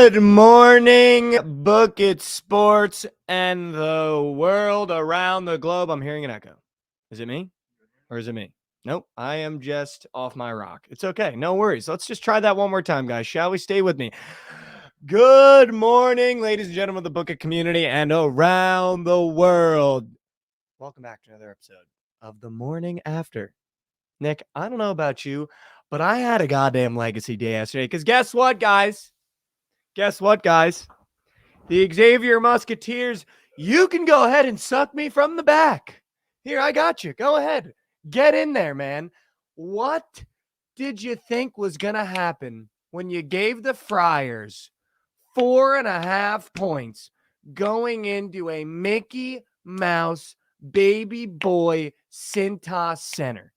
Good morning, Book It Sports and the world around the globe. I'm hearing an echo. Is it me? Or is it me? Nope, I am just off my rock. It's okay. No worries. Let's just try that one more time, guys. Shall we? Stay with me. Good morning, ladies and gentlemen of the Book It community and around the world. Welcome back to another episode of The Morning After. Nick, I don't know about you, but I had a goddamn legacy day yesterday because guess what, guys? Guess what, guys? The Xavier Musketeers, you can go ahead and suck me from the back. Here, I got you. Go ahead. Get in there, man. What did you think was going to happen when you gave the Friars 4.5 points going into a Mickey Mouse baby boy Cintas Center?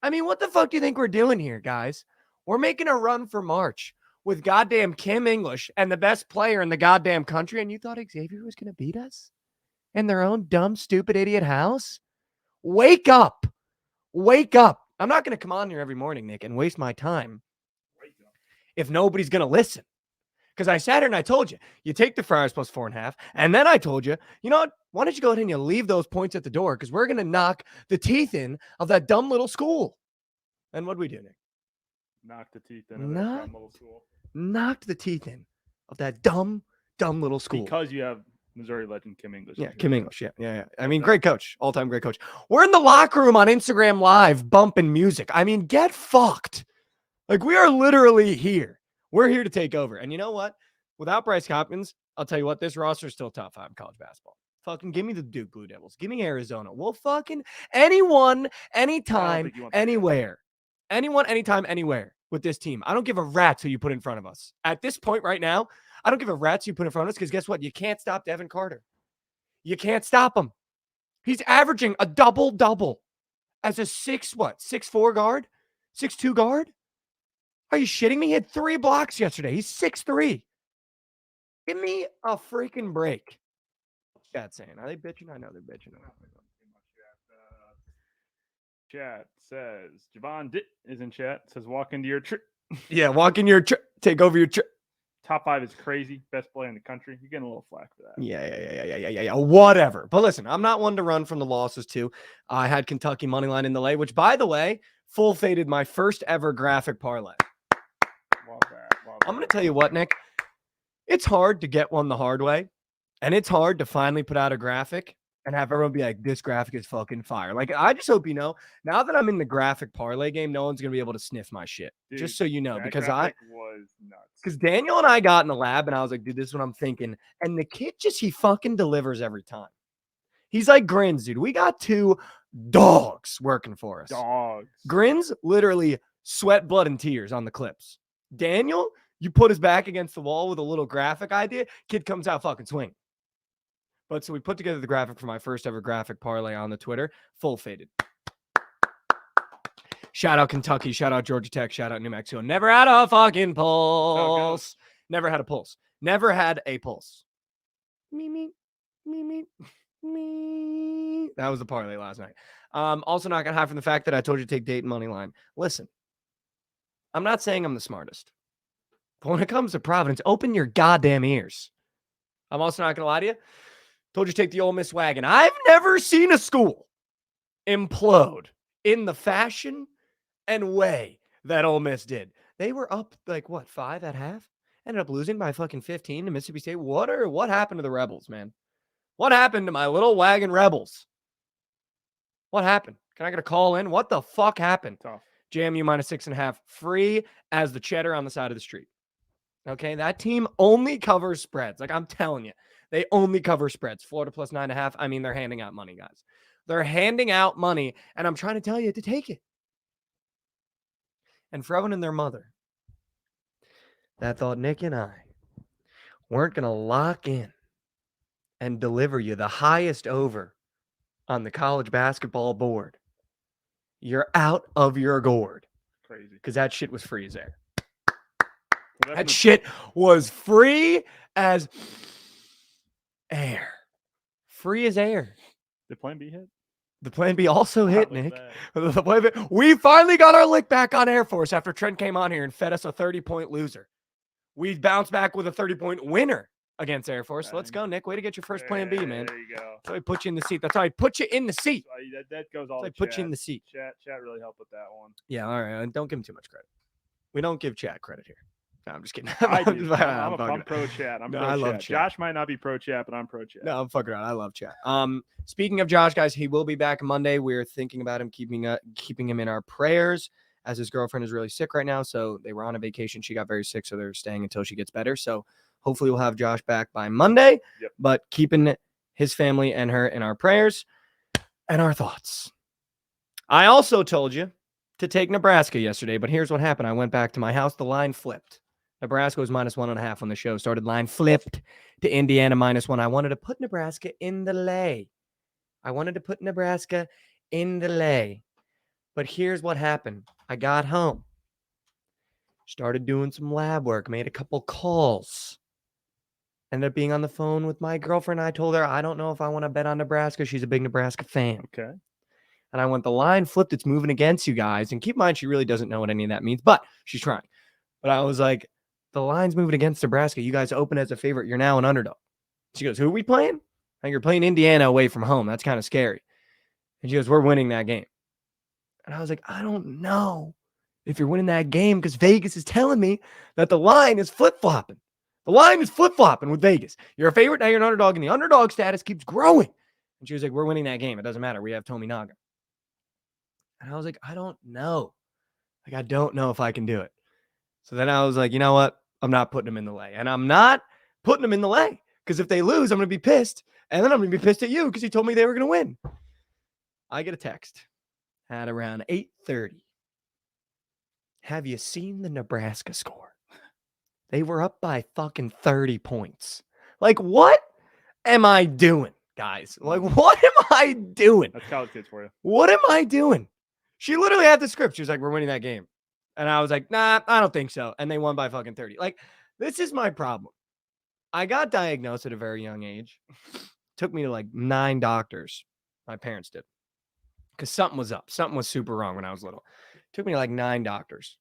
I mean, what the fuck do you think we're doing here, guys? We're making a run for March with goddamn Kim English and the best player in the goddamn country, and you thought Xavier was going to beat us in their own dumb, stupid, idiot house? Wake up. Wake up. I'm not going to come on here every morning, Nick, and waste my time if nobody's going to listen. Because I sat here and I told you, you take the Friars plus 4.5, and then I told you, you know what? Why don't you go ahead and you leave those points at the door because we're going to knock the teeth in of that dumb little school. And what'd we do, Nick? Knocked the teeth in of that dumb little school. Knocked the teeth in of that dumb little school. Because you have Missouri legend Kim English. Yeah, Kim English. Yeah. I mean, great coach. All-time great coach. We're in the locker room on Instagram Live bumping music. I mean, get fucked. Like, we are literally here. We're here to take over. And you know what? Without Bryce Hopkins, I'll tell you what, this roster is still top 5 in college basketball. Fucking give me the Duke Blue Devils. Give me Arizona. Well, fucking anyone, anytime, anywhere. Anyone, anytime, anywhere with this team. I don't give a rat's who you put in front of us. At this point right now, I don't give a rat's who you put in front of us because guess what? You can't stop Devin Carter. You can't stop him. He's averaging a double-double as a 6'4" guard? 6'2" guard? Are you shitting me? He had 3 blocks yesterday. He's 6'3". Give me a freaking break. Chat saying, are they bitching? I know they're bitching. Chat says, Javon is in chat. Says, walk into your trip. Yeah, walk in your trip. Take over your trip. Top 5 is crazy. Best player in the country. You're getting a little flack for that. Yeah. Whatever. But listen, I'm not one to run from the losses too. I had Kentucky money line in the lay, which, by the way, full faded my first ever graphic parlay. Love that. I'm going to tell you what, Nick. It's hard to get one the hard way, and it's hard to finally put out a graphic and have everyone be like, this graphic is fucking fire. Like, I just hope you know, now that I'm in the graphic parlay game, no one's going to be able to sniff my shit. Dude, just so you know, because Daniel and I got in the lab, and I was like, dude, this is what I'm thinking. And the kid he fucking delivers every time. He's like Grins, dude. We got 2 dogs working for us. Dogs. Grins, literally sweat, blood, and tears on the clips. Daniel, you put his back against the wall with a little graphic idea, kid comes out fucking swing. But so we put together the graphic for my first ever graphic parlay on the Twitter, full faded. Shout out Kentucky, shout out Georgia Tech, shout out New Mexico. Never had a fucking pulse. Never had a pulse. Never had a pulse. Me. That was the parlay last night. Also not gonna hide from the fact that I told you to take Dayton money line. Listen, I'm not saying I'm the smartest, but when it comes to Providence, open your goddamn ears. I'm also not going to lie to you. Told you to take the Ole Miss wagon. I've never seen a school implode in the fashion and way that Ole Miss did. They were up 5 at half? Ended up losing by fucking 15 to Mississippi State. What happened to the Rebels, man? What happened to my little wagon Rebels? What happened? Can I get a call in? What the fuck happened? Tough. JMU minus 6.5, free as the cheddar on the side of the street. Okay, that team only covers spreads. Like I'm telling you, they only cover spreads. Florida plus 9.5. I mean, they're handing out money, guys. They're handing out money, and I'm trying to tell you to take it. And for everyone and their mother that thought Nick and I weren't going to lock in and deliver you the highest over on the college basketball board, you're out of your gourd. Crazy. Because that shit was free as air. That shit was free as air. Free as air. Did Plan B hit? The Plan B also hit, Nick. We finally got our lick back on Air Force after Trent came on here and fed us a 30-point loser. We bounced back with a 30-point winner against Air Force. Let's go, Nick. Way to get your first plan B, man. There you go. That's how I put you in the seat. That's how I put you in the seat. So that goes all. I put you in the seat. Chat really helped with that one. Yeah, all right. Don't give him too much credit. We don't give chat credit here. No, I'm just kidding. I'm pro chat. I love chat. Josh might not be pro chat, but I'm pro chat. No, I'm fucking around. I love chat. Speaking of Josh, guys, he will be back Monday. We're thinking about him, keeping him in our prayers, as his girlfriend is really sick right now. So they were on a vacation. She got very sick, so they're staying until she gets better. So hopefully we'll have Josh back by Monday. Yep. But keeping his family and her in our prayers and our thoughts. I also told you to take Nebraska yesterday, but here's what happened. I went back to my house. The line flipped. Nebraska was -1.5 when the show started. Line flipped to Indiana -1. I wanted to put Nebraska in the lay. But here's what happened. I got home, started doing some lab work, made a couple calls, ended up being on the phone with my girlfriend. I told her, I don't know if I want to bet on Nebraska. She's a big Nebraska fan. Okay. And I went, the line flipped. It's moving against you guys. And keep in mind, she really doesn't know what any of that means, but she's trying. But I was like, the line's moving against Nebraska. You guys open as a favorite. You're now an underdog. She goes, who are we playing? Like, you're playing Indiana away from home. That's kind of scary. And she goes, we're winning that game. And I was like, I don't know if you're winning that game because Vegas is telling me that the line is flip-flopping. The line is flip-flopping with Vegas. You're a favorite, now you're an underdog, and the underdog status keeps growing. And she was like, we're winning that game. It doesn't matter. We have Tominaga. And I was like, I don't know. Like, I don't know if I can do it. So then I was like, you know what? I'm not putting them in the lay. And I'm not putting them in the lay because if they lose, I'm going to be pissed. And then I'm going to be pissed at you because you told me they were going to win. I get a text at around 8:30. Have you seen the Nebraska score? They were up by fucking 30 points. Like, what am I doing, guys? Like, what am I doing? That's college kids for you. What am I doing? She literally had the script. She was like, we're winning that game. And I was like, nah, I don't think so. And they won by fucking 30. Like, this is my problem. I got diagnosed at a very young age. Took me to like 9 doctors. My parents did. Because something was up. Something was super wrong when I was little. Took me to like 9 doctors.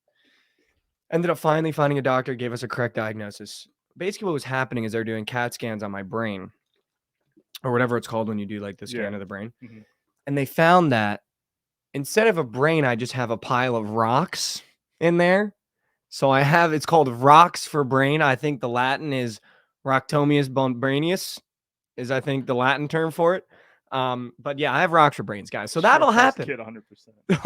Ended up finally finding a doctor, gave us a correct diagnosis. Basically, what was happening is they're doing CAT scans on my brain. Or whatever it's called when you do like the scan of the brain. Mm-hmm. And they found that instead of a brain, I just have a pile of rocks in there. So I have, it's called rocks for brain. I think the Latin is Roctomius bonbranius is I think the Latin term for it. But yeah, I have rocks for brains, guys. So that'll happen. Kid 100%.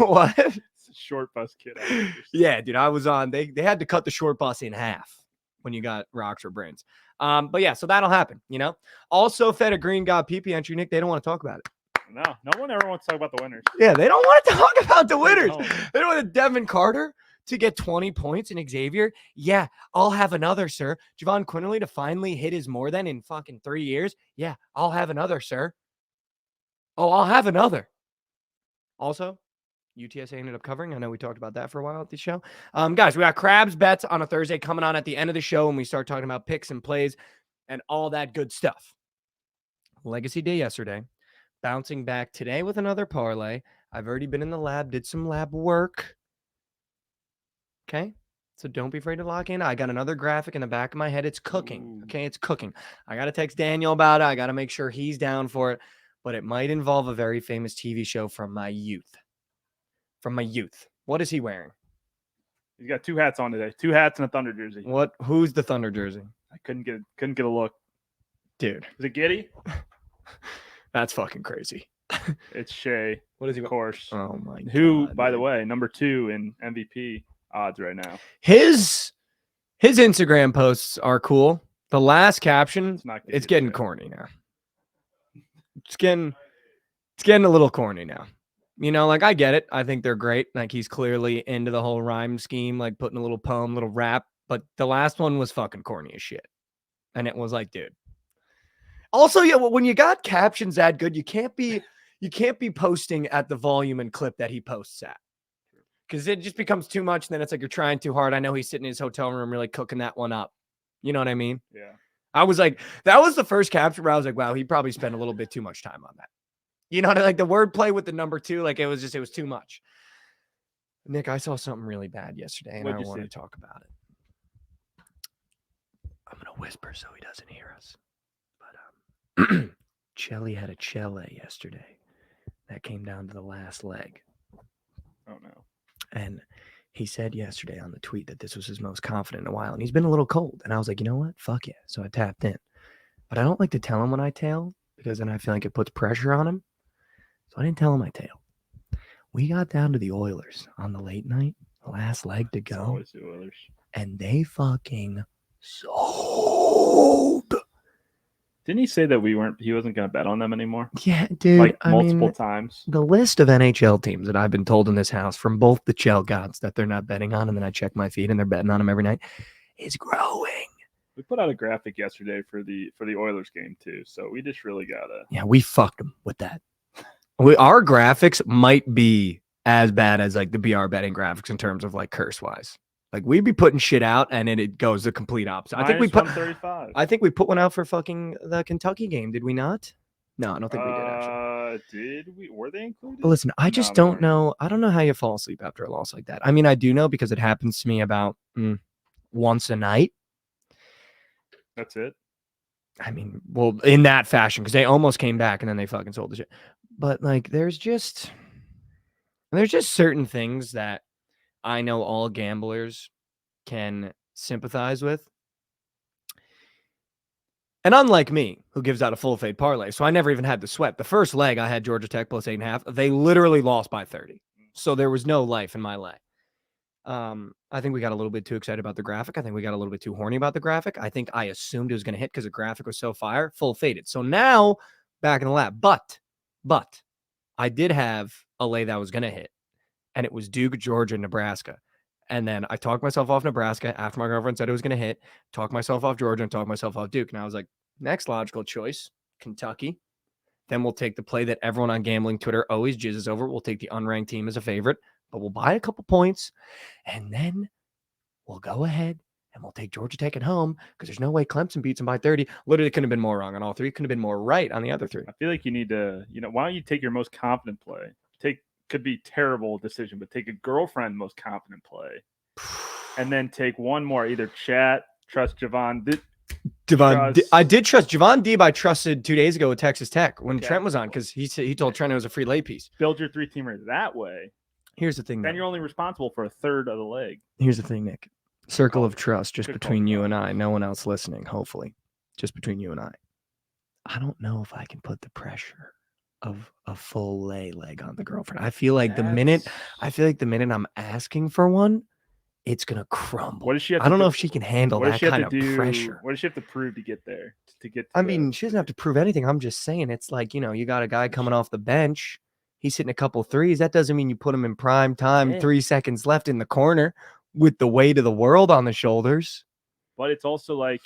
What? It's a short bus kid 100%. Yeah, dude, I was on, they had to cut the short bus in half when you got rocks for brains. But yeah, so that'll happen, you know. Also fed a green god PP entry, Nick. They don't want to talk about it. No one ever wants to talk about the winners. Yeah, they don't want to talk about the winners. They don't want Devin Carter to get 20 points and Xavier. Yeah, I'll have another, sir. Javon Quinterly to finally hit his more than in fucking 3 years. Yeah, I'll have another, sir. Oh, I'll have another. Also, UTSA ended up covering. I know we talked about that for a while at the show. Guys, we got Krabs bets on a Thursday coming on at the end of the show when we start talking about picks and plays and all that good stuff. Legacy day yesterday. Bouncing back today with another parlay. I've already been in the lab, did some lab work. Okay? So don't be afraid to lock in. I got another graphic in the back of my head. It's cooking. Okay? It's cooking. I got to text Daniel about it. I got to make sure he's down for it. But it might involve a very famous TV show from my youth. What is he wearing? He's got 2 hats on today. 2 hats and a Thunder jersey. What? Who's the Thunder jersey? I couldn't get a look. Dude. Is it Giddy? That's fucking crazy. It's Shea. What is he? Of course. Oh my God. Who, by the way, number 2 in MVP odds right now. His Instagram posts are cool. The last caption, it's getting corny now. It's getting a little corny now. You know, like I get it. I think they're great. Like he's clearly into the whole rhyme scheme, like putting a little poem, little rap. But the last one was fucking corny as shit. And it was like, dude. Also, yeah, when you got captions that good, you can't be posting at the volume and clip that he posts at. Because it just becomes too much. And then it's like you're trying too hard. I know he's sitting in his hotel room really cooking that one up. You know what I mean? Yeah. I was like, that was the first caption where I was like, wow, he probably spent a little bit too much time on that. You know what I mean? Like the wordplay with the number 2, like it was too much. Nick, I saw something really bad yesterday and I want to talk about it. whisper so he doesn't hear us. But Chelly had a chele yesterday that came down to the last leg. Oh no. And he said yesterday on the tweet that this was his most confident in a while. And he's been a little cold. And I was like, you know what? Fuck yeah. So I tapped in. But I don't like to tell him when I tail because then I feel like it puts pressure on him. So I didn't tell him I tail. We got down to the Oilers on the late night, last leg to It's go. always the Oilers. And they fucking sold. Didn't he say that he wasn't going to bet on them anymore? Yeah, dude. Like I multiple mean, times. the list of NHL teams that I've been told in this house from both the Chell gods that they're not betting on, and then I check my feed and they're betting on them every night, is growing. We put out a graphic yesterday for the Oilers game too, so we just really gotta. Yeah, we fucked them with that. Our graphics might be as bad as like the BR betting graphics in terms of like curse wise. Like we'd be putting shit out and it goes the complete opposite. I think we put 135. I think we put one out for fucking the Kentucky game. Did we not? No, I don't think we did actually. Did we? Were they included? But listen, I just don't know. I don't know how you fall asleep after a loss like that. I mean, I do know because it happens to me about once a night. That's it. I mean, well, in that fashion, because they almost came back and then they fucking sold the shit. But like, there's just certain things that I know all gamblers can sympathize with. And unlike me, who gives out a full fade parlay, so I never even had to sweat. The first leg, I had Georgia Tech plus 8.5. They literally lost by 30. So there was no life in my leg. I think we got a little bit too excited about the graphic. I think we got a little bit too horny about the graphic. I think I assumed it was going to hit because the graphic was so fire, full faded. So now back in the lab. But I did have a lay that was going to hit, and it was Duke, Georgia, Nebraska. And then I talked myself off Nebraska after my girlfriend said it was going to hit, talked myself off Georgia, and talked myself off Duke. And I was like, next logical choice, Kentucky. Then we'll take the play that everyone on gambling Twitter always jizzes over. We'll take the unranked team as a favorite, but we'll buy a couple points, and then we'll go ahead and we'll take Georgia Tech at home because there's no way Clemson beats them by 30. Literally couldn't have been more wrong on all three. Couldn't have been more right on the other three. I feel like you need to, why don't you take your most confident play? Could be terrible decision, but take a girlfriend most confident play, and then take one more. Either trust Javon. I did trust Javon Deeb. I trusted 2 days ago with Texas Tech when Trent was on because he told Trent it was a free lay piece. Build your 3-teamer that way. Here's the thing. Then you're only responsible for a third of the leg. Here's the thing, Nick. Circle of trust just between you and I. No one else listening, hopefully. Just between you and I. I don't know if I can put the pressure of a full leg on the girlfriend. I feel like the minute I'm asking for one, it's gonna crumble. What does she have I don't know if she can handle that kind of pressure. What does she have to prove to get there? I mean, she doesn't have to prove anything. I'm just saying it's like, you got a guy coming off the bench. He's hitting a couple threes. That doesn't mean you put him in prime time, 3 seconds left in the corner with the weight of the world on the shoulders. But it's also like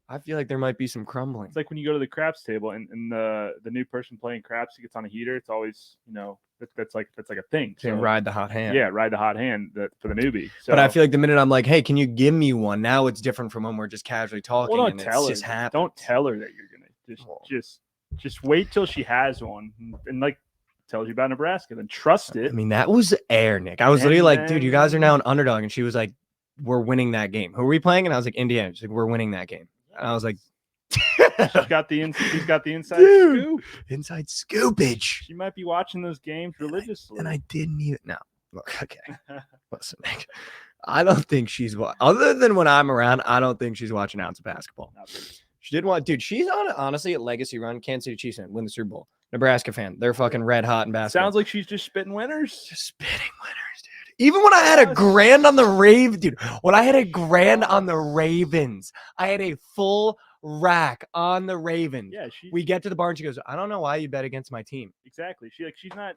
I feel like there might be some crumbling. It's like when you go to the craps table and the new person playing craps gets on a heater. It's always, that's like a thing. So ride the hot hand. Yeah, ride the hot hand for the newbie. So, but I feel like the minute I'm like, hey, can you give me one? Now it's different from when we're just casually talking. Well, don't tell her that you're gonna just wait till she has one and like tells you about Nebraska. Then trust it. I mean, that was air, Nick. I was literally like, dude, you guys are now an underdog, and she was like, we're winning that game. Who are we playing? And I was like, Indiana. She's like, we're winning that game. And I was like, he's got the inside scoop. Inside scoopage. She might be watching those games religiously. And I didn't even know. Look, okay. Listen, Nick. I don't think she's other than when I'm around, I don't think she's watching ounce of basketball. She did want, dude, she's on honestly a legacy run. Kansas City Chiefs fan, win the Super Bowl. Nebraska fan. They're fucking red hot in basketball. Sounds like she's just spitting winners. Just spitting winners, dude. Even when I had a grand on the Ravens, dude, when I had a grand on the Ravens, I had a full rack on the Ravens. Yeah, we get to the bar and she goes, I don't know why you bet against my team. Exactly. She's not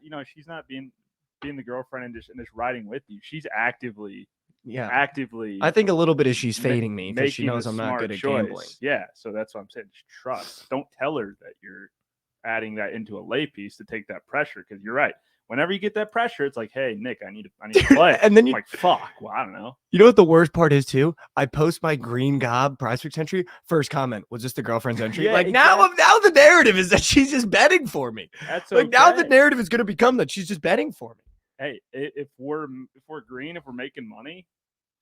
being the girlfriend and just riding with you. She's actively. I think a little bit is she's fading me because she knows I'm not good at gambling. Yeah, so that's what I'm saying. Just trust. Don't tell her that you're adding that into a lay piece to take that pressure, because you're right. Whenever you get that pressure, it's like, hey, Nick, I need to play. And then you're like, fuck. Well, I don't know. You know what the worst part is too? I post my green gob prize picks entry. First comment, was this the girlfriend's entry? Yeah, now the narrative is that she's just betting for me. That's like now the narrative is going to become that she's just betting for me. Hey, if we're green, if we're making money,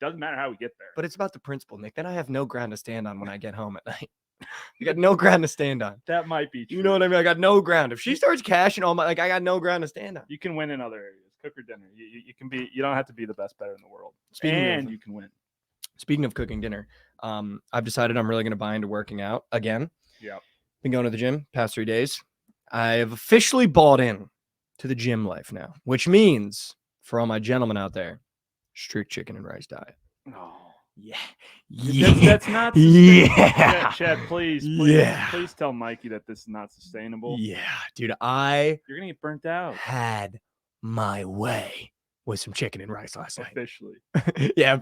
Doesn't matter how we get there. But it's about the principle, Nick. Then I have no ground to stand on when I get home at night. I got no ground to stand on. That might be true. You know what I mean? I got no ground. If she starts cashing all my, like, I got no ground to stand on. You can win in other areas. Cook or dinner. You can be. You don't have to be the best better in the world. You can win. Speaking of cooking dinner, I've decided I'm really going to buy into working out again. Yeah. Been going to the gym past 3 days. I've officially bought in to the gym life now, which means for all my gentlemen out there, strict chicken and rice diet. Oh. Yeah. That's not sustainable. Chad, please tell Mikey that this is not sustainable. Yeah, dude, you're gonna get burnt out. Had my way with some chicken and rice last night. Officially. Yeah,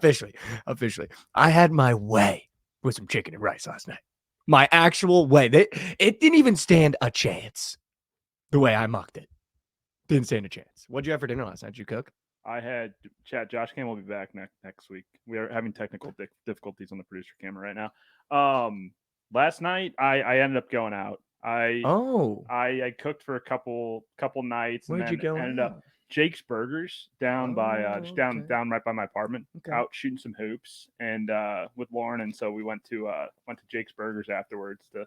officially. I had my way with some chicken and rice last night. My actual way. It didn't even stand a chance. The way I mucked it. Didn't stand a chance. What'd you have for dinner last night? Did you cook? I had Chad. Josh Cam will be back next week. We are having technical difficulties on the producer camera right now. Last night I ended up going out. I cooked for a couple nights. Where'd you go? Ended up Jake's Burgers down by just down right by my apartment. Okay. Out shooting some hoops and with Lauren, and so we went to Jake's Burgers afterwards to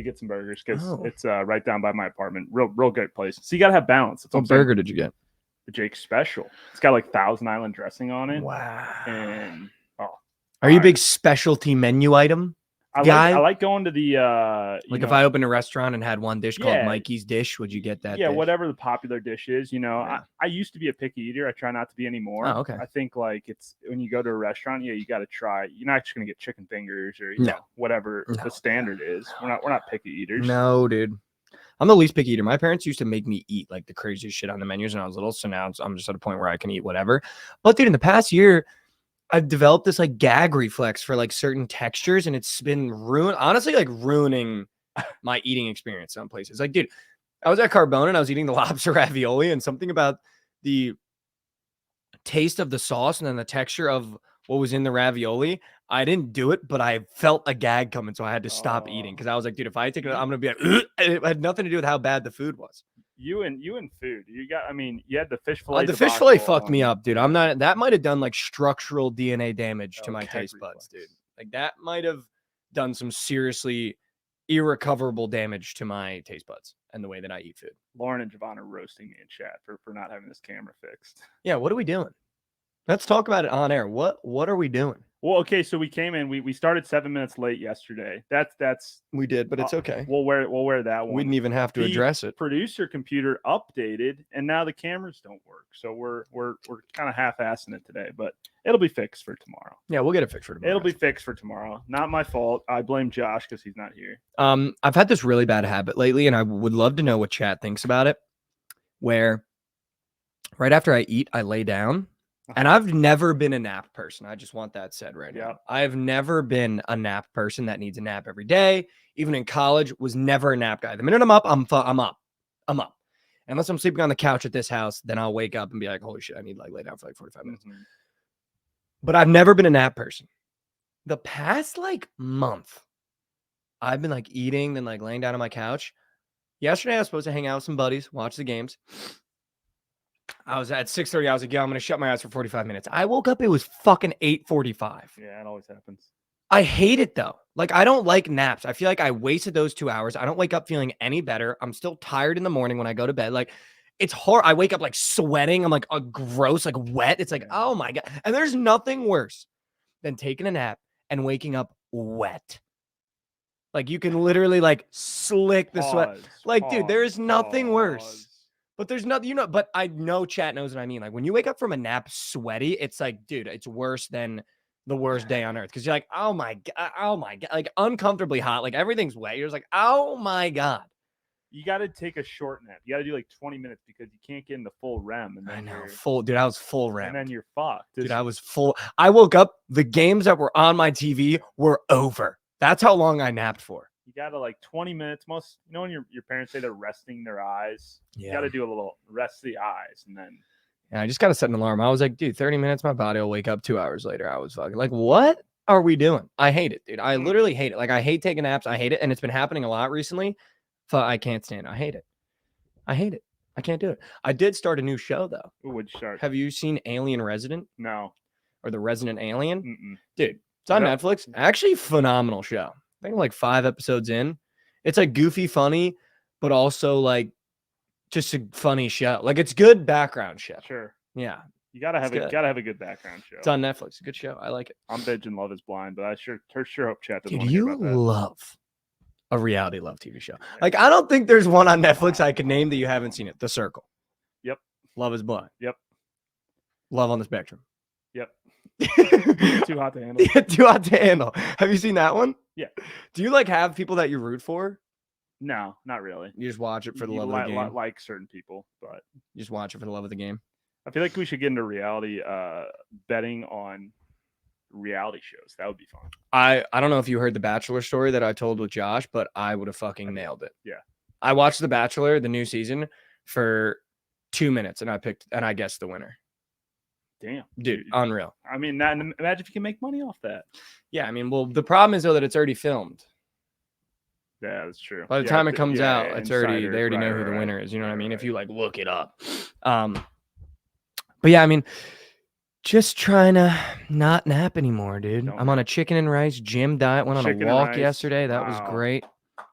get some burgers because it's right down by my apartment. Real good place. So you gotta have balance. What burger did you get? The Jake's Special. It's got like Thousand Island dressing on it. Wow. And are you a big specialty menu item guy? I like going to the if I opened a restaurant and had one dish called Mikey's Dish, would you get that? Yeah, dish? Whatever the popular dish is. Yeah. I used to be a picky eater. I try not to be anymore. Oh, okay. I think like it's when you go to a restaurant, you got to try. You're not just gonna get chicken fingers or whatever the standard is. We're not picky eaters. No, dude. I'm the least picky eater. My parents used to make me eat like the craziest shit on the menus when I was little. So now I'm just at a point where I can eat whatever. But dude, in the past year, I've developed this like gag reflex for like certain textures, and it's been ruining my eating experience some places. Like, dude, I was at Carbone and I was eating the lobster ravioli, and something about the taste of the sauce and then the texture of what was in the ravioli. I didn't do it, but I felt a gag coming, so I had to stop eating because I was like, dude, if I take it, I'm gonna be like, it had nothing to do with how bad the food was. You and food. You had the fish fillet. The fish fillet fucked me up, dude. That might have done like structural DNA damage to my taste buds, dude. Like that might have done some seriously irrecoverable damage to my taste buds and the way that I eat food. Lauren and Javon are roasting me in chat for not having this camera fixed. Yeah, what are we doing? Let's talk about it on air. What are we doing? Well, okay, so we came in. We started 7 minutes late yesterday. That's we did, but it's okay. We'll wear that one. We didn't even have to address it. Producer computer updated, and now the cameras don't work. So we're kind of half-assing it today, but it'll be fixed for tomorrow. Yeah, we'll get it fixed for tomorrow. It'll be fixed for tomorrow. Not my fault. I blame Josh because he's not here. I've had this really bad habit lately, and I would love to know what chat thinks about it. Where right after I eat, I lay down. And I've never been a nap person. I just want that said right now. I have never been a nap person that needs a nap every day. Even in college, was never a nap guy. The minute I'm up, I'm up. Unless I'm sleeping on the couch at this house, then I'll wake up and be like, holy shit, I need to lay down for 45 minutes. Mm-hmm. But I've never been a nap person. The past month, I've been eating, then laying down on my couch. Yesterday, I was supposed to hang out with some buddies, watch the games. I was at 6:30. I was like, yeah, I'm going to shut my eyes for 45 minutes. I woke up. It was fucking 8:45. Yeah, it always happens. I hate it, though. I don't like naps. I feel like I wasted those 2 hours. I don't wake up feeling any better. I'm still tired in the morning when I go to bed. It's hard. I wake up sweating. I'm gross, wet. It's oh my God. And there's nothing worse than taking a nap and waking up wet. You can literally slick the sweat. Dude, there is nothing worse. But there's nothing, but I know chat knows what I mean. When you wake up from a nap sweaty, it's dude, it's worse than the worst day on earth. Cause you're oh my God, uncomfortably hot. Everything's wet. You're just oh my God. You got to take a short nap. You got to do 20 minutes because you can't get into full REM. And then I know, full, dude, I was full REM. And then you're fucked. Dude, I was full. I woke up, the games that were on my TV were over. That's how long I napped for. You got to 20 minutes. Most, when your parents say they're resting their eyes, you got to do a little rest the eyes. And then, I just got to set an alarm. I was dude, 30 minutes, my body will wake up 2 hours later. I was fucking what are we doing? I hate it, dude. I literally hate it. I hate taking naps. I hate it. And it's been happening a lot recently. I can't stand it. I hate it. I can't do it. I did start a new show though. Who would start? Have you seen Alien Resident? No. or The Resident Alien. Mm-mm. Dude, it's on Netflix. Actually, phenomenal show. I think like 5 episodes in. It's like goofy, funny, but also like just a funny show. Like it's good background show. Sure. Yeah. You gotta have a good background show. It's on Netflix. Good show. I like it. I'm binging Love Is Blind, but I sure hope chat doesn't Dude, want to hear about that. Love a reality love TV show. Like I don't think there's one on Netflix I could name that you haven't seen it. The Circle. Yep. Love Is Blind. Yep. Love on the Spectrum. Yep. Too hot to handle. Yeah, Too Hot to Handle. Have you seen that one? Yeah. Do you like have people that you root for? No, not really. You just watch it for the love of the game. Like certain people, but you just watch it for the love of the game. I feel like we should get into reality betting on reality shows. That would be fun. I don't know if you heard the Bachelor story that I told with Josh, but I would have fucking nailed it. Yeah. I watched The Bachelor, the new season, for 2 minutes, and I guessed the winner. Damn, dude, unreal. I mean, imagine if you can make money off that. Yeah, I mean, well, the problem is though that it's already filmed. Yeah, that's true. By the time it comes out, it's they already know who the winner is. You know what I mean? If you like look it up. But yeah, I mean, just trying to not nap anymore, dude. I'm on a chicken and rice gym diet. Went on a walk yesterday. That was great.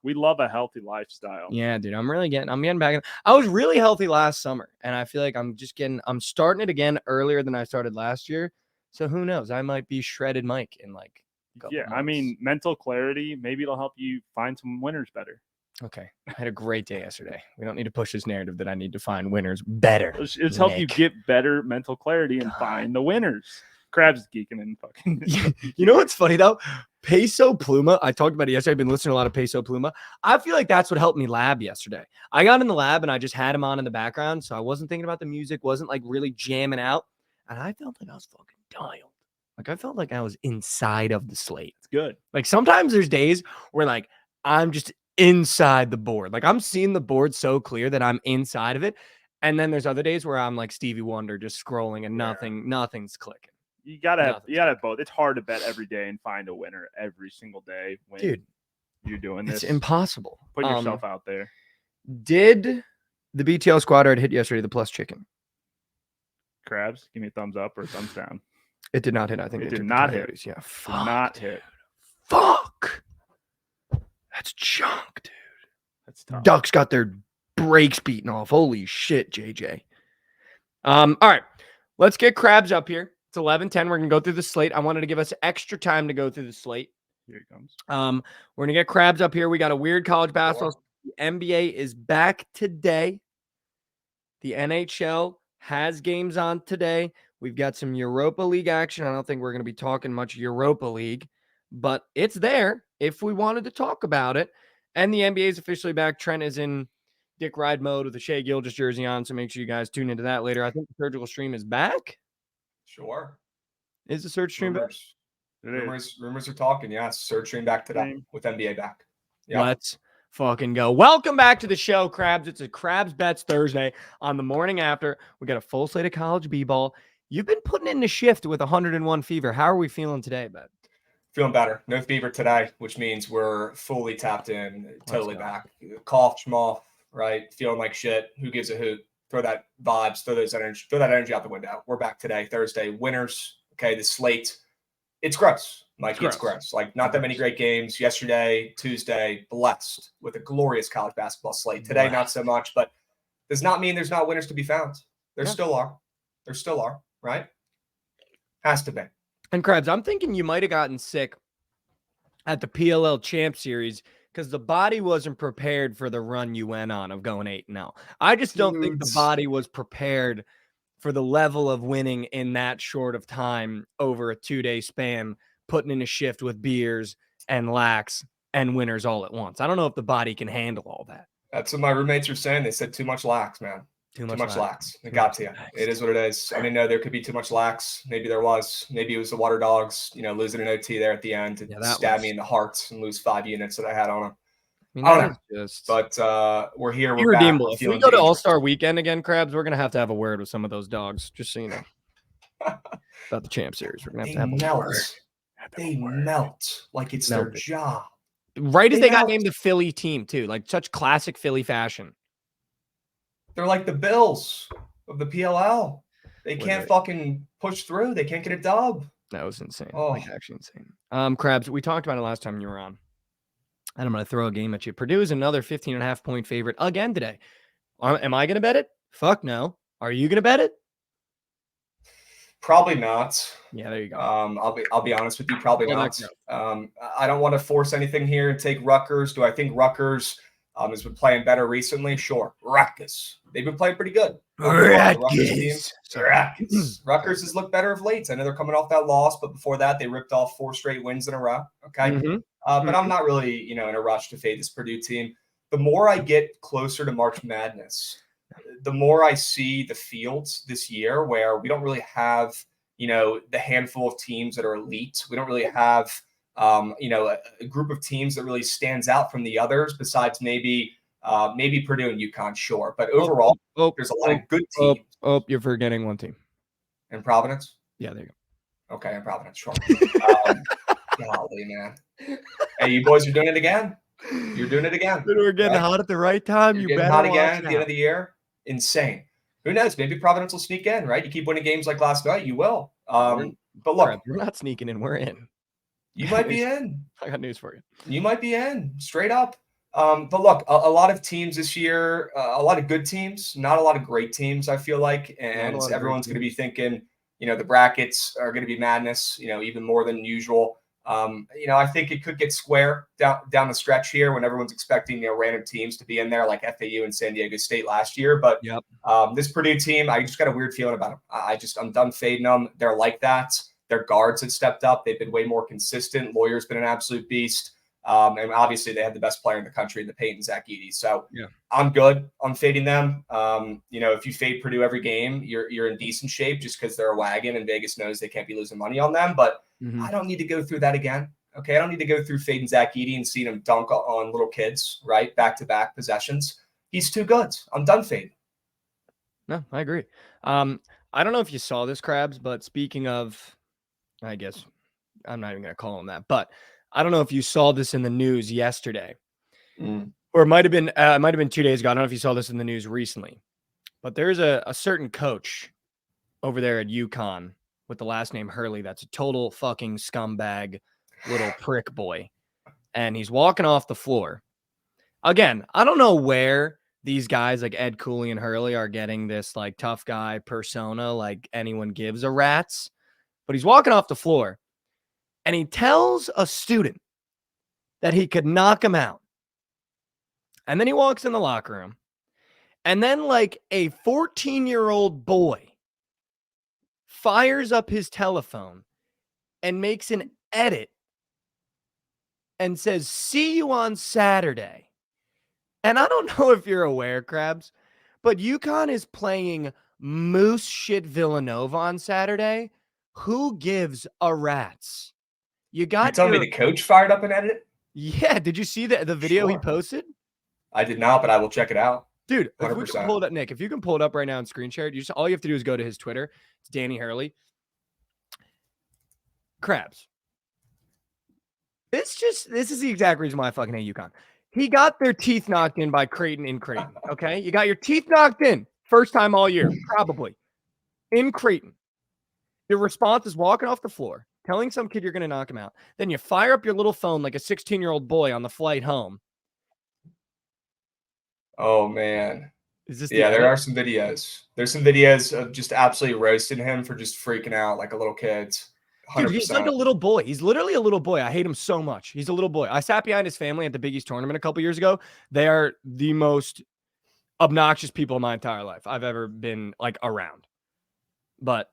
We love a healthy lifestyle. Yeah, dude. I'm getting back in. I was really healthy last summer, and I feel like I'm starting it again earlier than I started last year. So who knows? I might be shredded Mike in like a couple months. I mean, mental clarity, maybe it'll help you find some winners better. Okay. I had a great day yesterday. We don't need to push this narrative that I need to find winners better. It's help you get better mental clarity and find the winners. Krabs is geeking and fucking. You know what's funny though? Peso Pluma. I talked about it yesterday. I've been listening to a lot of Peso Pluma. I feel like that's what helped me lab yesterday. I got in the lab and I just had him on in the background. So I wasn't thinking about the music, wasn't like really jamming out. And I felt like I was fucking dialed. Like I felt like I was inside of the slate. It's good. Like sometimes there's days where like I'm just inside the board. Like I'm seeing the board so clear that I'm inside of it. And then there's other days where I'm like Stevie Wonder just scrolling and nothing's clicking. You gotta have both. It's hard to bet every day and find a winner every single day when you're doing this. It's impossible. Put yourself out there. Did the BTL squad art hit yesterday, the plus chicken? Krabs, give me a thumbs up or a thumbs down. It did not hit. I think it did not hit. Yeah, fuck, did not hit. Fuck. That's junk, dude. That's tough. Ducks got their brakes beaten off. Holy shit, JJ. All right. Let's get Krabs up here. It's 11:10. We're gonna go through the slate. I wanted to give us extra time to go through the slate. Here it comes. We're gonna get Krabs up here. We got a weird college basketball. The NBA is back today. The NHL has games on today. We've got some Europa League action. I don't think we're gonna be talking much Europa League, but it's there if we wanted to talk about it. And the NBA is officially back. Trent is in dick ride mode with the Shea Gilgeous jersey on, so make sure you guys tune into that later. I think the surgical stream is back. Sure. Is the search stream back? Rumors are talking. Yeah, search stream back today with NBA back. Yep. Let's fucking go. Welcome back to the show, Krabs. It's a Krabs Bets Thursday. On the morning after, we got a full slate of college b-ball. You've been putting in the shift with 101 fever. How are we feeling today, Ben? Feeling better. No fever today, which means we're fully tapped in, totally back. Cough, schmoff, right? Feeling like shit. Who gives a hoot? Throw that vibes, throw that energy out the window. We're back today, Thursday. Winners. Okay, the slate. It's gross. Mike, it's gross. Like not that many great games. Yesterday, Tuesday, blessed with a glorious college basketball slate. Today, not so much, but does not mean there's not winners to be found. There still are. There still are, right? Has to be. And Krabs, I'm thinking you might have gotten sick at the PLL Champ Series because the body wasn't prepared for the run you went on of going 8-0. I just don't think the body was prepared for the level of winning in that short of time over a 2-day span, putting in a shift with beers and lax and winners all at once. I don't know if the body can handle all that. That's what my roommates were saying. They said too much lax, man. Too much lax. It got to you. It is what it is. I didn't know there could be too much lax. Maybe there was. Maybe it was the Water Dogs, losing an OT there at the end to stab me in the heart and lose 5 units that I had on them. I don't know. But we're here. We're back. If we go to All-Star Weekend again, Krabs, we're going to have a word with some of those dogs, just so you know. About the Champ Series. We're going to have a word. They melt like it's their job. Right as they got named the Philly team, too. Like such classic Philly fashion. They're like the Bills of the PLL. They can't fucking push through. They can't get a dub. That was insane. Oh. Like, actually insane. Krabs, we talked about it last time you were on. And I'm going to throw a game at you. Purdue is another 15.5 point favorite again today. Am I going to bet it? Fuck no. Are you going to bet it? Probably not. Yeah, there you go. I'll be honest with you, probably not. I don't want to force anything here and take Rutgers. Do I think Rutgers has been playing better recently? Sure. Rutgers. They've been playing pretty good. Rutgers has looked better of late. I know they're coming off that loss, but before that, they ripped off 4 straight wins in a row. Okay. But I'm not really, in a rush to fade this Purdue team. The more I get closer to March Madness, the more I see the fields this year where we don't really have, the handful of teams that are elite. We don't really have, a group of teams that really stands out from the others besides maybe Purdue and UConn, sure. But overall, there's a lot of good teams. You're forgetting one team. And Providence? Yeah, there you go. Okay, and Providence, sure. Golly, man. Hey, you boys are doing it again. You're doing it again. We're getting hot at the right time. You're getting hot again at the end of the year. Insane. Who knows? Maybe Providence will sneak in, right? You keep winning games like last night, you will. But look, we're not sneaking in. We're in. You might be in. I got news for you. You might be in, straight up. But look, a lot of teams this year, a lot of good teams, not a lot of great teams, I feel like. And everyone's going to be thinking, the brackets are going to be madness, even more than usual. I think it could get square down the stretch here when everyone's expecting random teams to be in there like FAU and San Diego State last year. But this Purdue team, I just got a weird feeling about them. I'm done fading them. They're like that. Their guards have stepped up. They've been way more consistent. Lawyer's been an absolute beast. And obviously they have the best player in the country in the Peyton Zach Edey. So I'm good on fading them. If you fade Purdue every game, you're in decent shape just because they're a wagon and Vegas knows they can't be losing money on them. But I don't need to go through that again. Okay. I don't need to go through fading Zach Edey and seeing him dunk on little kids, right? Back-to-back possessions. He's too good. I'm done fading. No, I agree. I don't know if you saw this, Krabs, but speaking of, I guess I'm not even going to call him that, but I don't know if you saw this in the news yesterday, or it might have been 2 days ago. I don't know if you saw this in the news recently, but there's a certain coach over there at UConn with the last name Hurley. That's a total fucking scumbag little prick boy. And he's walking off the floor. Again, I don't know where these guys like Ed Cooley and Hurley are getting this like tough guy persona, like anyone gives a rat's, but he's walking off the floor. And he tells a student that he could knock him out. And then he walks in the locker room. And then like a 14-year-old boy fires up his telephone and makes an edit and says, "See you on Saturday." And I don't know if you're aware, Krabs, but UConn is playing Moose shit Villanova on Saturday. Who gives a rat's? You telling me the coach fired up an edit? Yeah. Did you see the video he posted? I did not, but I will check it out. Dude, if we can pull it up, Nick, if you can pull it up right now and screen share it, all you have to do is go to his Twitter. It's Danny Hurley. Krabs. This is the exact reason why I fucking hate UConn. He got their teeth knocked in by Creighton in Creighton. Okay. You got your teeth knocked in. First time all year, probably. In Creighton. Your response is walking off the floor, telling some kid you're going to knock him out. Then you fire up your little phone like a 16-year-old boy on the flight home. Oh, man. Is this there are some videos. There's some videos of just absolutely roasting him for just freaking out like a little kid. 100%. Dude, he's like a little boy. He's literally a little boy. I hate him so much. He's a little boy. I sat behind his family at the Big East tournament a couple years ago. They are the most obnoxious people in my entire life I've ever been like around. But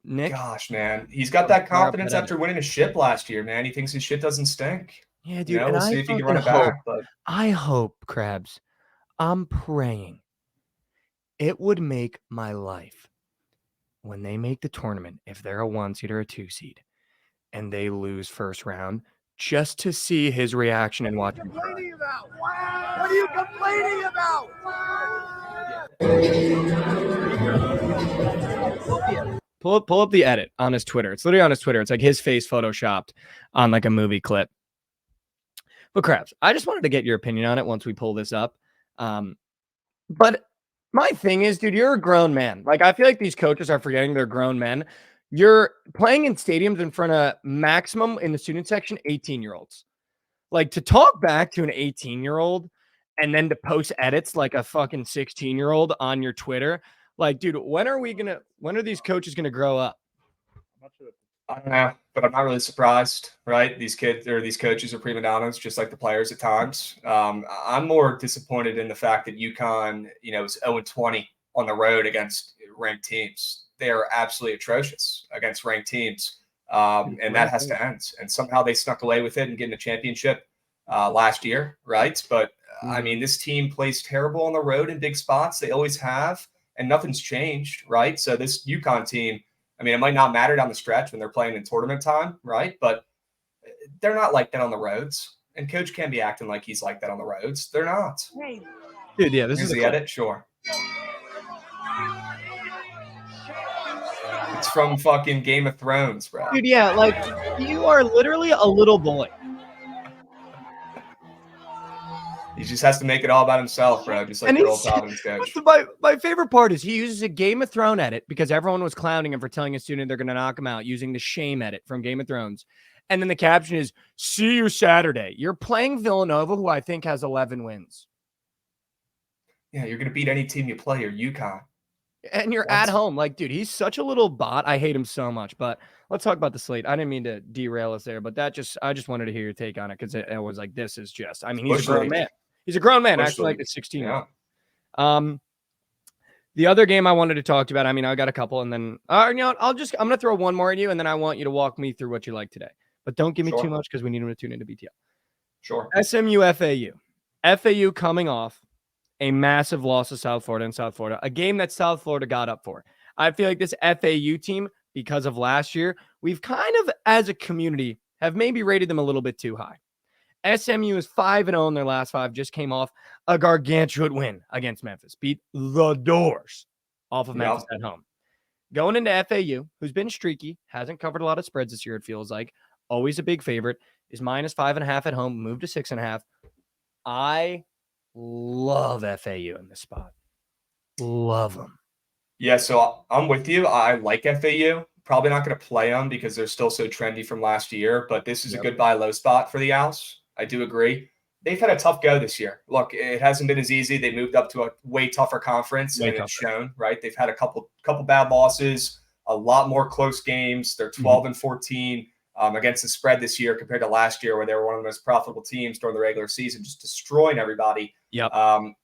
Nick, gosh, man, he's got that confidence after winning a ship last year, man. He thinks his shit doesn't stink. Yeah, dude. We'll see if he can run it back. But I hope, Krabs, I'm praying it would make my life when they make the tournament, if they're a 1 seed or a 2 seed, and they lose first round, just to see his reaction and watch him. What are you complaining about? Pull up the edit on his Twitter. It's literally on his Twitter. It's like his face photoshopped on like a movie clip. But Krabs, I just wanted to get your opinion on it once we pull this up. But My thing is, dude, you're a grown man. Like, I feel like these coaches are forgetting they're grown men. You're playing in stadiums in front of maximum in the student section, 18-year-olds. Like, to talk back to an 18-year-old and then to post edits like a fucking 16-year-old on your Twitter. Like, dude, when are these coaches gonna grow up? I don't know, but I'm not really surprised, right? These coaches are prima donnas, just like the players at times. I'm more disappointed in the fact that UConn, is 0-20 on the road against ranked teams. They are absolutely atrocious against ranked teams, and that has to end. And somehow they snuck away with it and getting a championship last year, right? But I mean, this team plays terrible on the road in big spots. They always have, and nothing's changed, right? So this UConn team, I mean, it might not matter down the stretch when they're playing in tournament time, right? But they're not like that on the roads. And Coach can't be acting like he's like that on the roads. They're not. Dude, yeah, this is the edit. Sure. It's from fucking Game of Thrones, bro. Dude, yeah, like you are literally a little boy. He just has to make it all about himself, bro. Just like your old Providence coach. My favorite part is he uses a Game of Thrones edit because everyone was clowning him for telling a student they're going to knock him out using the shame edit from Game of Thrones. And then the caption is, "See you Saturday." You're playing Villanova, who I think has 11 wins. Yeah, you're going to beat any team you play or UConn. And you're at home. Like, dude, he's such a little bot. I hate him so much. But let's talk about the slate. I didn't mean to derail us there, but I just wanted to hear your take on it because it was like, this is just, I mean, he's a grown man. He's a grown man, actually like a 16-year-old. Yeah. The other game I wanted to talk about, I mean, I got a couple, and then I'm going to throw one more at you, and then I want you to walk me through what you like today. But don't give me too much because we need him to tune into BTL. Sure. SMU FAU. FAU coming off a massive loss to South Florida in South Florida, a game that South Florida got up for. I feel like this FAU team, because of last year, we've kind of, as a community, have maybe rated them a little bit too high. SMU is 5-0 in their last 5, just came off a gargantuan win against Memphis, beat the doors off of Memphis at home. Going into FAU, who's been streaky, hasn't covered a lot of spreads this year, it feels like, always a big favorite, is minus 5.5 at home, moved to 6.5. I love FAU in this spot. Love them. Yeah, so I'm with you. I like FAU. Probably not going to play them because they're still so trendy from last year, but this is a good buy low spot for the Owls. I do agree. They've had a tough go this year. Look, it hasn't been as easy. They moved up to a way tougher conference, and it's shown, right? They've had a couple bad losses, a lot more close games. They're 12-14 against the spread this year compared to last year, where they were one of the most profitable teams during the regular season, just destroying everybody. Yep.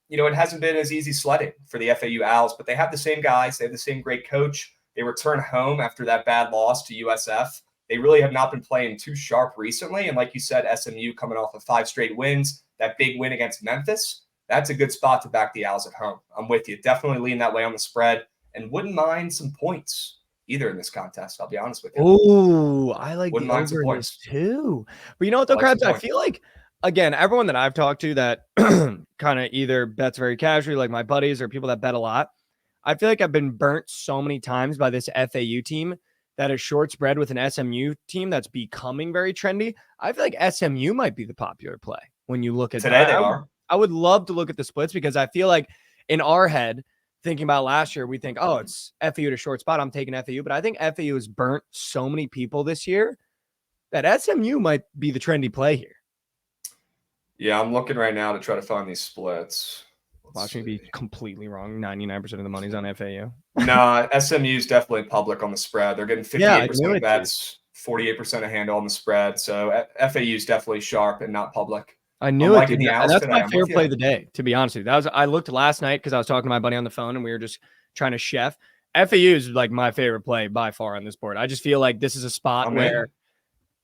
It hasn't been as easy sledding for the FAU Owls, but they have the same guys. They have the same great coach. They return home after that bad loss to USF. They really have not been playing too sharp recently. And like you said, SMU coming off of 5 straight wins, that big win against Memphis, that's a good spot to back the Owls at home. I'm with you. Definitely lean that way on the spread and wouldn't mind some points either in this contest. I'll be honest with you. Oh, I like wouldn't the mind some over points too. But you know what, though, Krabs? I feel like, again, everyone that I've talked to that kind of either bets very casually, like my buddies or people that bet a lot, I feel like I've been burnt so many times by this FAU team that is short spread with an SMU team that's becoming very trendy. I feel like SMU might be the popular play when you look at today. They are. I would love to look at the splits because I feel like in our head, thinking about last year, we think, oh, it's FAU to short spot. I'm taking FAU, but I think FAU has burnt so many people this year that SMU might be the trendy play here. Yeah, I'm looking right now to try to find these splits. Watch me be completely wrong. 99% of the money's on FAU. No, SMU is definitely public on the spread. They're getting 58% of bets, 48% of handle on the spread. So FAU is definitely sharp and not public. I knew it. And that's my favorite play of the day, to be honest with you. I looked last night because I was talking to my buddy on the phone and we were just trying to chef. FAU is like my favorite play by far on this board. I just feel like this is a spot where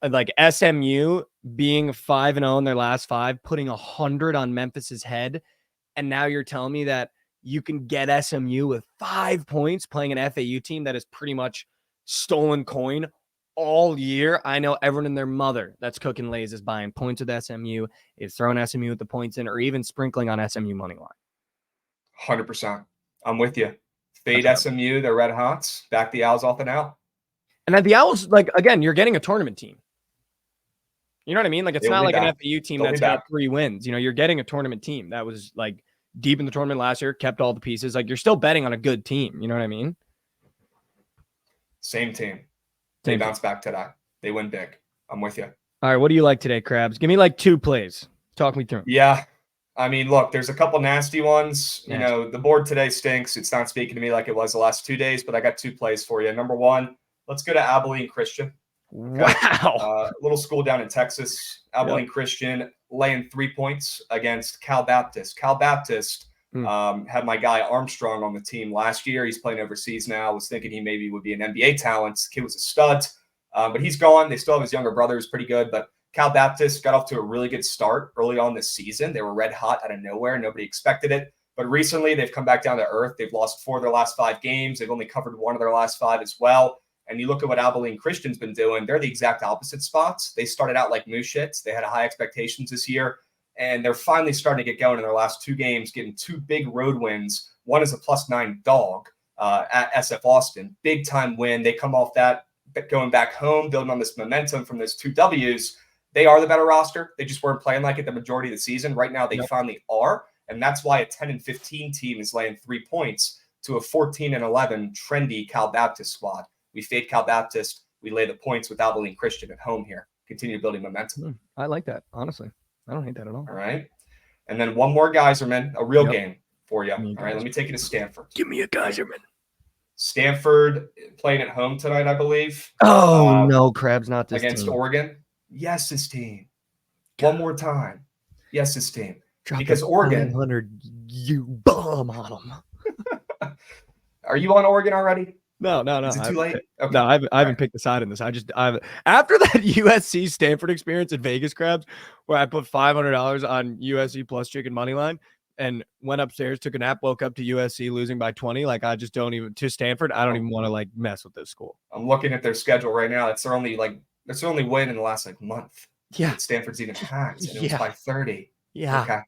like SMU being 5-0 in their last 5, putting 100 on Memphis's head. And now you're telling me that you can get SMU with 5 points playing an FAU team that is pretty much stolen coin all year. I know everyone and their mother that's cooking lays is buying points with SMU, is throwing SMU with the points in, or even sprinkling on SMU money line. 100%. I'm with you. Fade SMU, they're red hots. Back the Owls off and out. And at the Owls, like, again, you're getting a tournament team. You know what I mean? Like, it's not like an FAU team that's got 3 wins. You know, you're getting a tournament team that was like deep in the tournament last year, kept all the pieces. Like, you're still betting on a good team. You know what I mean? Same team. They bounce back today. They win big. I'm with you. All right, what do you like today, Krabs? Give me like 2 plays. Talk me through 'em. Yeah. I mean, look, there's a couple nasty ones. You know, the board today stinks. It's not speaking to me like it was the last 2 days, but I got 2 plays for you. Number one, let's go to Abilene Christian. Okay. Wow. Little school down in Texas. Abilene Christian laying 3 points against Cal Baptist. Cal Baptist had my guy Armstrong on the team last year. He's playing overseas now. I was thinking he maybe would be an NBA talent. Kid was a stud, but he's gone. They still have his younger brother who's pretty good, but Cal Baptist got off to a really good start early on this season. They were red hot out of nowhere. Nobody expected it. But recently, they've come back down to earth. They've lost 4 of their last 5 games. They've only covered 1 of their last 5 as well. And you look at what Abilene Christian's been doing, they're the exact opposite spots. They started out like moose shits. They had high expectations this year. And they're finally starting to get going in their last 2 games, getting 2 big road wins. One is a +9 dog at SF Austin. Big time win. They come off that, going back home, building on this momentum from those 2 W's. They are the better roster. They just weren't playing like it the majority of the season. Right now, they finally are. And that's why a 10-15 team is laying 3 points to a 14-11 trendy Cal Baptist squad. We fade Cal Baptist. We lay the points with Abilene Christian at home here. Continue building momentum. I like that, honestly. I don't hate that at all. All right. And then one more Geyserman, a real game for you. All right, let me take you to Stanford. Give me a Geyserman. Stanford playing at home tonight, I believe. Oh, no, Krabs, not this against team. Oregon. Yes, this team. One more time. Yes, this team. Drop because Oregon. 100, you bum on them. Are you on Oregon already? No. Is it too late? Okay. No, I haven't picked the side in this. After that USC Stanford experience at Vegas, Krabs, where I put $500 on USC plus chicken money line and went upstairs, took a nap, woke up to USC losing by 20. Like, I just don't even to Stanford. I don't even want to like mess with this school. I'm looking at their schedule right now. That's their only win in the last month. Yeah. Stanford's even packed. And it was by 30. Yeah. Okay.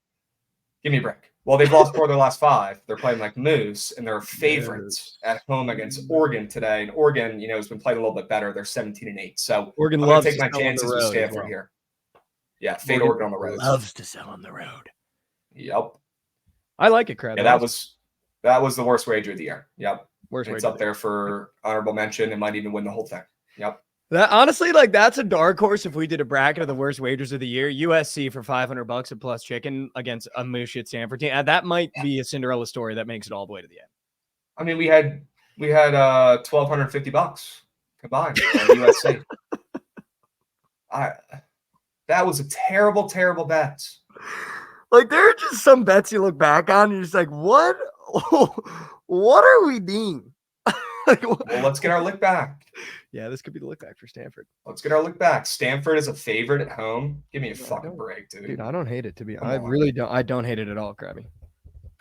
Give me a break. Well, they've lost 4 of their last 5. They're playing like Moose, and they're favorites at home against Oregon today. And Oregon, has been playing a little bit better. They're 17-8. So Oregon I'm going loves to take my to sell on the chances with road as Stanford well. here. Yeah, fade Oregon on the road. Loves to sell on the road. Yep. I like it, Krabs. Yeah, that was the worst wager of the year. Yep. It's up there for honorable mention. It might even win the whole thing. Yep. That honestly, that's a dark horse. If we did a bracket of the worst wagers of the year, USC for $500 at plus chicken against a moose shit Stanford team, that might be a Cinderella story that makes it all the way to the end. I mean, we had $1,250 combined on USC. That was a terrible, terrible bet. Like, there are just some bets you look back on and you're just like, what? What are we doing? Well, let's get our lick back. Yeah, this could be the look back for Stanford. Let's get our look back. Stanford is a favorite at home. Give me a fucking break, dude. Dude, I don't hate it, I really don't. I don't hate it at all, Krabby.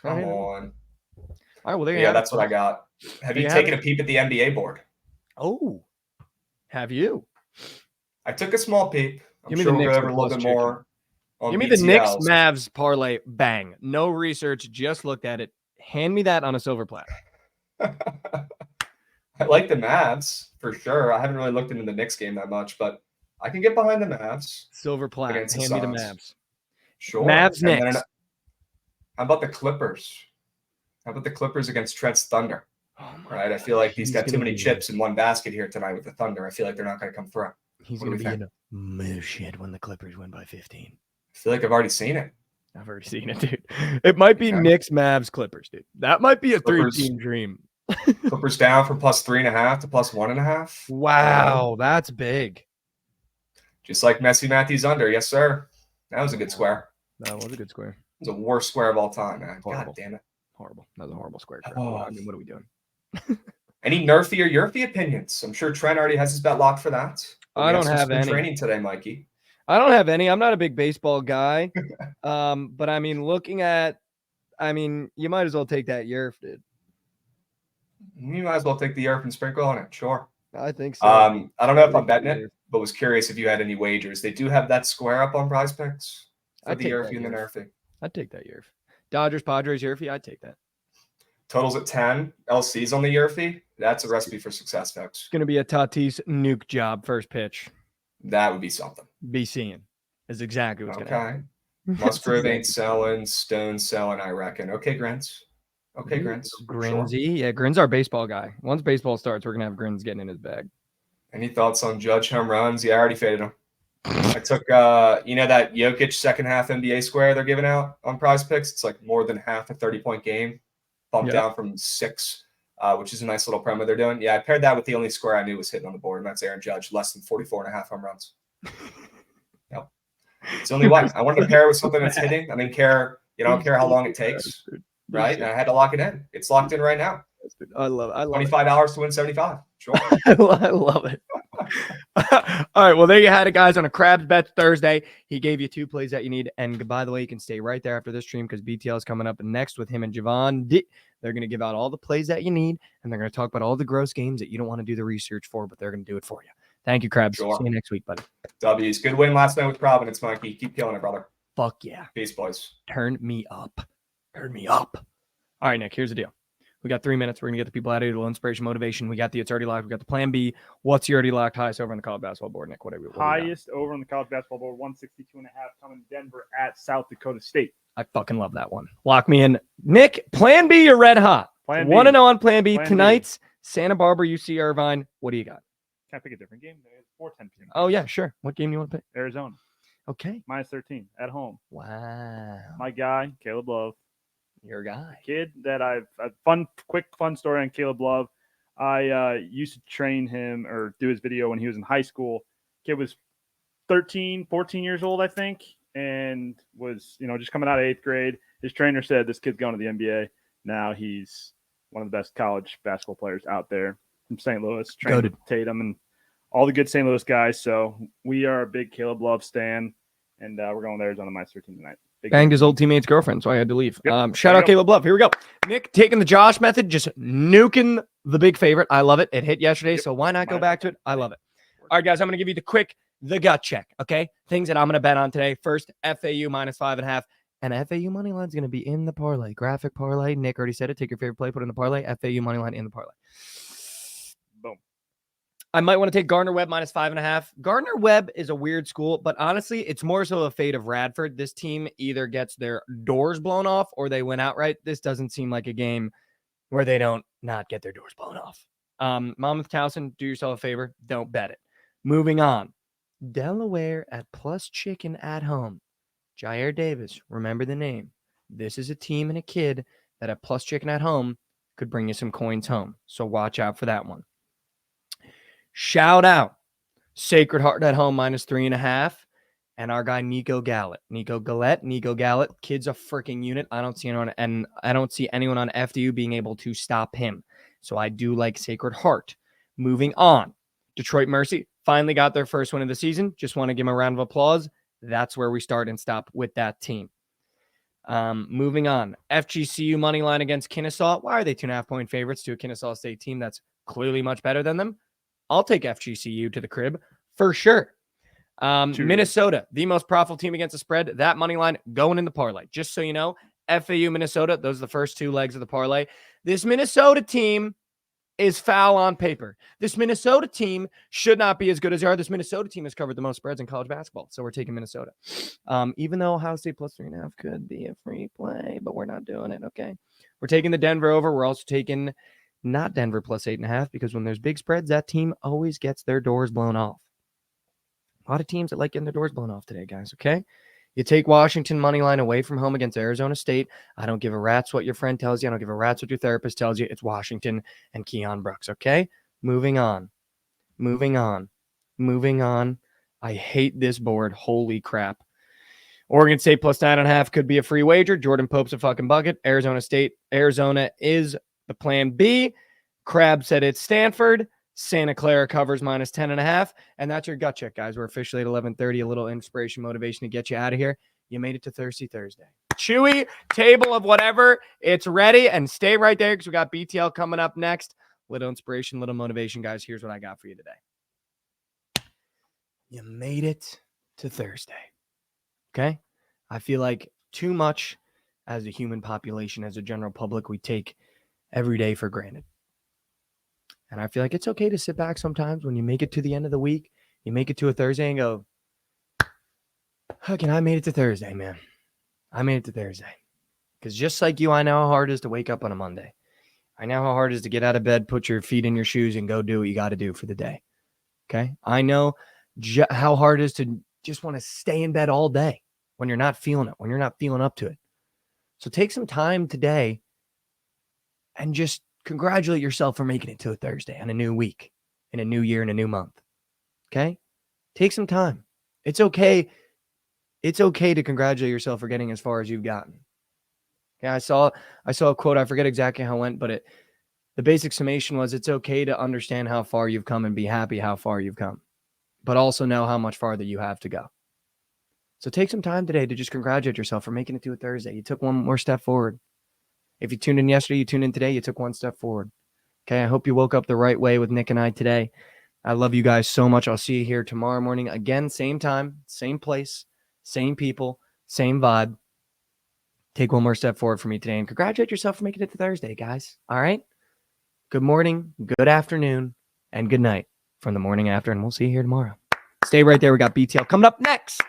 Come on. All right, well, there you Yeah, have that's it. what I got. Have you taken a peep at the NBA board? Oh, have you? I took a small peep. Give me the Knicks over a little bit more. Give me the Knicks Mavs parlay. Bang. No research. Just looked at it. Hand me that on a silver platter. I like the Mavs for sure. I haven't really looked into the Knicks game that much, but I can get behind the Mavs. Silver platter. Hand me the Mavs. Sure. Mavs Knicks. How about the Clippers? How about the Clippers against Trent's Thunder? Right. I feel like he's got too many chips in one basket here tonight with the Thunder. I feel like they're not going to come through. He's going to be in a moose shit when the Clippers win by 15. I feel like I've already seen it. I've already seen it, dude. It might be Knicks, Mavs, Clippers, dude. That might be a 3-team dream. Clippers down from +3.5 to +1.5. Wow, that's big. Just like Messi Matthews under. Yes, sir. That was a good square. That was a good square. It was the worst square of all time, man. Horrible. God damn it. Horrible. That was a horrible square. Oh. I mean, what are we doing? Any nerfy or yerfy opinions? I'm sure Trent already has his bet locked for that. I don't have any. Training today, Mikey. I don't have any. I'm not a big baseball guy. But I mean, you might as well take that yerf, dude. You might as well take the yerf and sprinkle on it. Sure. I think so. I don't know if I'm betting it, but was curious if you had any wagers. They do have that square up on Prize Picks for the yerfy and the nerfy. I'd take that yerf. Dodgers, Padres, yerfy. I'd take that. Totals at 10. LC's on the yerfy. That's a recipe for success, folks. It's going to be a Tatis nuke job first pitch. That would be something. Be seeing is exactly what's going to happen. Musgrave ain't selling. Stone selling, I reckon. Okay, Grins. Okay, Grins. Grinsy. Sure. Yeah, Grin's our baseball guy. Once baseball starts, we're going to have Grins getting in his bag. Any thoughts on Judge home runs? Yeah, I already faded him. I took, that Jokic second half NBA square they're giving out on Prize Picks. It's like more than half a 30-point game, bumped down from 6, which is a nice little promo they're doing. Yeah, I paired that with the only square I knew was hitting on the board, and that's Aaron Judge, less than 44.5 home runs. Yep. It's the only one. I wanted to pair it with something that's hitting. I didn't care, I don't care how long it takes, right? And I had to lock it in. It's locked in right now. I love it. $25 to win 75. Sure. I love it. All right. Well, there you had it, guys, on a Krabs Bets Thursday. He gave you 2 plays that you need. And by the way, you can stay right there after this stream because BTL is coming up next with him and Javon. They're going to give out all the plays that you need, and they're going to talk about all the gross games that you don't want to do the research for, but they're going to do it for you. Thank you, Krabs. Sure. See you next week, buddy. W's. Good win last night with Providence, Mikey. Keep killing it, brother. Fuck yeah. Peace, boys. Turn me up. Turn me up. All right, Nick, here's the deal. We got 3 minutes. We're going to get the people out of here. A little inspiration, motivation. We got the It's Already Locked. We got the Plan B. What's your already locked highest over on the college basketball board, Nick? What highest over on the college basketball board, 162.5 coming to Denver at South Dakota State. I fucking love that one. Lock me in. Nick, Plan B, you're red hot. Plan B. 1-0 on Plan B. Plan Tonight's Santa Barbara, UC Irvine. What do you got? Can I pick a different game? It's 4:10 p.m. Oh, yeah, sure. What game do you want to pick? Arizona. Okay. Minus 13 at home. Wow. My guy, Caleb Love. Your guy. Kid that quick fun story on Caleb Love. I used to train him or do his video when he was in high school. Kid was 13, 14 years old, I think, and was, just coming out of 8th grade. His trainer said this kid's going to the NBA. Now he's one of the best college basketball players out there from St. Louis, trained with Tatum and all the good St. Louis guys. So we are a big Caleb Love stan, and we're going to Arizona minus 13 tonight. Banged his old teammate's girlfriend, so I had to leave. Yep. Shout out Caleb Love. Here we go. Nick taking the Josh method, just nuking the big favorite. I love it. It hit yesterday, so why not go back to it? I love it. All right, guys, I'm going to give you the gut check, okay? Things that I'm going to bet on today. First, FAU minus 5.5. And FAU money line is going to be in the parlay. Graphic parlay. Nick already said it. Take your favorite play, put it in the parlay. FAU money line in the parlay. Boom. I might want to take Gardner-Webb minus 5.5. Gardner-Webb is a weird school, but honestly, it's more so a fate of Radford. This team either gets their doors blown off or they win outright. This doesn't seem like a game where they don't not get their doors blown off. Monmouth Towson, do yourself a favor. Don't bet it. Moving on. Delaware at plus chicken at home. Jair Davis, remember the name. This is a team and a kid that at plus chicken at home could bring you some coins home. So watch out for that one. Shout out Sacred Heart at home minus 3.5. And our guy Nico Gallet. Nico Gallet. Kid's a freaking unit. I don't see anyone on FDU being able to stop him. So I do like Sacred Heart. Moving on. Detroit Mercy finally got their first win of the season. Just want to give them a round of applause. That's where we start and stop with that team. Moving on. FGCU money line against Kennesaw. Why are they 2.5-point favorites to a Kennesaw State team that's clearly much better than them? I'll take FGCU to the crib for sure. Minnesota, the most profitable team against the spread. That money line going in the parlay. Just so you know, FAU, Minnesota, those are the first 2 legs of the parlay. This Minnesota team is foul on paper. This Minnesota team should not be as good as they are. This Minnesota team has covered the most spreads in college basketball. So we're taking Minnesota. Even though Ohio State plus 3.5 could be a free play, but we're not doing it. Okay. We're taking the Denver over. We're also taking not Denver plus 8.5 because when there's big spreads, that team always gets their doors blown off. A lot of teams that like getting their doors blown off today, guys. Okay. You take Washington money line away from home against Arizona State. I don't give a rat's what your friend tells you. I don't give a rat's what your therapist tells you. It's Washington and Keon Brooks, okay? Moving on. I hate this board. Holy crap. Oregon State plus 9.5 could be a free wager. Jordan Pope's a fucking bucket. Arizona is the plan B. Krabs said it's Stanford. Santa Clara covers minus 10.5. And that's your gut check, guys. We're officially at 11:30. A little inspiration, motivation to get you out of here. You made it to Thirsty Thursday. Chewy, table of whatever. It's ready. And stay right there because we got BTL coming up next. Little inspiration, little motivation, guys. Here's what I got for you today. You made it to Thursday. Okay? I feel like too much as a human population, as a general public, we take every day for granted. And I feel like it's okay to sit back sometimes when you make it to the end of the week, you make it to a Thursday and go, fucking, I made it to Thursday, man. I made it to Thursday. Because just like you, I know how hard it is to wake up on a Monday. I know how hard it is to get out of bed, put your feet in your shoes, and go do what you got to do for the day. Okay? I know how hard it is to just want to stay in bed all day when you're not feeling it, when you're not feeling up to it. So take some time today and just congratulate yourself for making it to a Thursday and a new week, in a new year, and a new month. Okay? Take some time. It's okay. It's okay to congratulate yourself for getting as far as you've gotten. Okay, I saw a quote. I forget exactly how it went, but the basic summation was it's okay to understand how far you've come and be happy how far you've come, but also know how much farther you have to go. So take some time today to just congratulate yourself for making it to a Thursday. You took one more step forward. If you tuned in yesterday, you tuned in today, you took one step forward. Okay, I hope you woke up the right way with Nick and I today. I love you guys so much. I'll see you here tomorrow morning. Again, same time, same place, same people, same vibe. Take one more step forward for me today and congratulate yourself for making it to Thursday, guys. All right? Good morning, good afternoon, and good night from the morning after, and we'll see you here tomorrow. Stay right there. We got BTL coming up next.